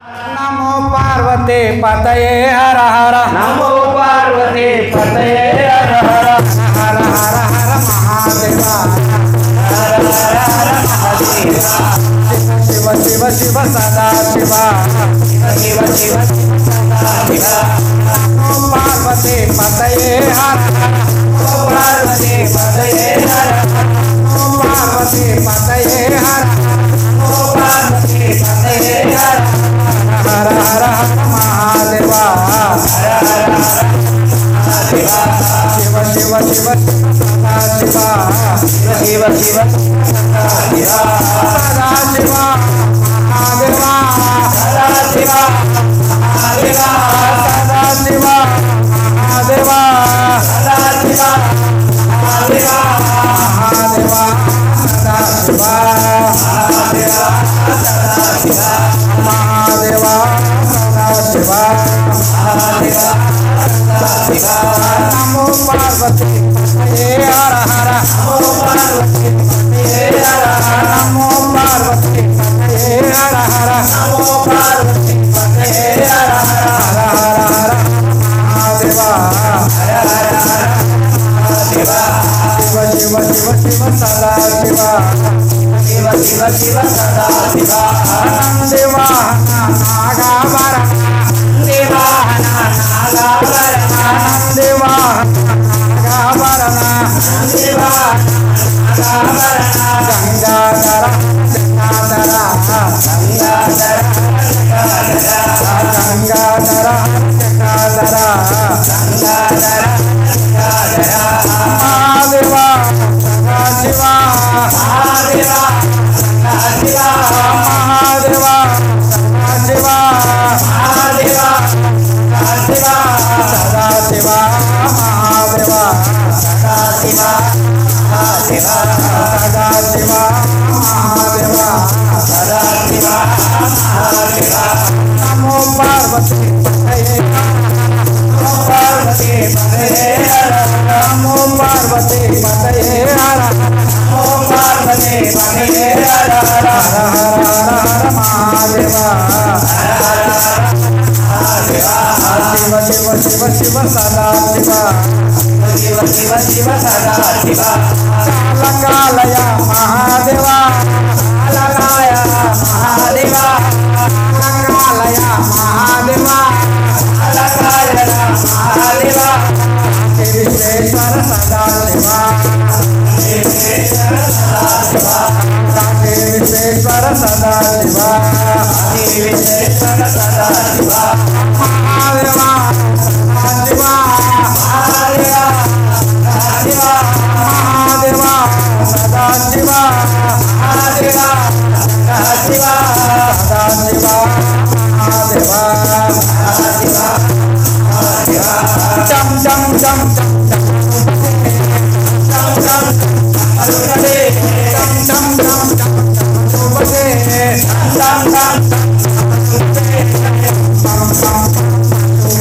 नमो पार्वती पतये हर हर नमो पार्वती पतये हर हर हर हर हर महादेवा हर हर हर महादेवा शिव शिव शिव सदा शिवा शिव शिव सदा शिवा नमो पार्वती पतये हर हर नमो पार्वती पतये हर हर नमो पार्वती पतये हर नमो पार्वती पतये हर हर हर हर महादेवा हर हर महादेवा शिव शिव शिव सदा शिवा शिव शिव सदा शिवा सदा शिवा महादेवा सदा शिवा महादेवा सदा शिवा महादेवा सदा शिवा महादेवा महादेवा सदा शिवा महादेवा सदा शिवा महादेवा सदा शिवा महादेवा सदा शिवा नमो पार्वती पतये हर हर नमो पार्वती पतये हर हर नमो पार्वती पतये हर हर नमो पार्वती पतये हर हर हर हर हर महादेवा हर हर महादेवा शिव शिव शिव शिव सदा शिवा शिव शिव शिव सदा शिवा नंदिवाहन नागाभरण देवाहन नागाभरण नंदिवाहन नागाभरण देवाहन नागाभरण गंगाधर गंगाधर गंगाधर गंगाधर गंगाधर गंगाधर गंगाधर महादेवा सदा शिवा महादेवा सदा शिवा महादेवा सदा शिवा महादेवा सदा शिवा सदा शिवा महादेवा सदा शिवा महादेवा सदा शिवा महादेवा सदा शिवा महादेवा नमो पार्वती पतये नमो पार्वती पतये हर हर नमो पार्वती पतये हर हर नमो पार्वती पतये हर हर हर हर हर हर महादेवा हर हर महादेवा शिव शिव शिव शिव सदा शिवा शिव शिव शिव सदा शिवा कालकालय महादेवा कालकाय महादेवा कालकालय महादेवा कालकाय महादेवा विश्वेश्वर सदा शिवा विश्वेश्वर सदा शिवा विश्वेश्वर सदा शिवा विश्वेश्वर सदा शिवा महादेवा सदा शिवा महादेवा सदा शिवा महादेवा सदा शिवा महादेवा सदा शिवा सदा शिवा महादेवा महादेवा महादेवा चम चम चम चम चम चम अरुणदे चम चम चम चम बजे चम चम पम पम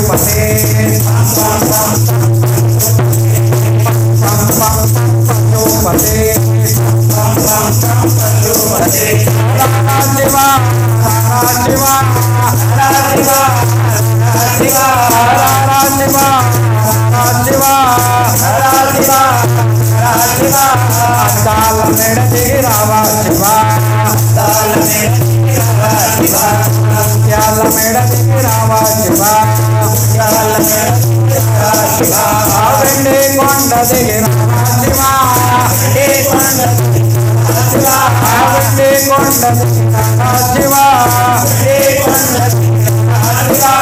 बजे पम पम पम पम पम बजे पम पम पम पंजुमते शिवा शिवा हरा शिवा हरा शिवा हरा शिवा शिवा हरा शिवा हरा शिवा काल मेड़ रावा शिवा ताल में हरा शिवा त्याल मेड़ रावा शिवा ताल में हरा शिवा వెండి కొండ దిగిరావా శివా हे पंड शिवा వెండి కొండ దిగిరావా శివా हे पंड शिवा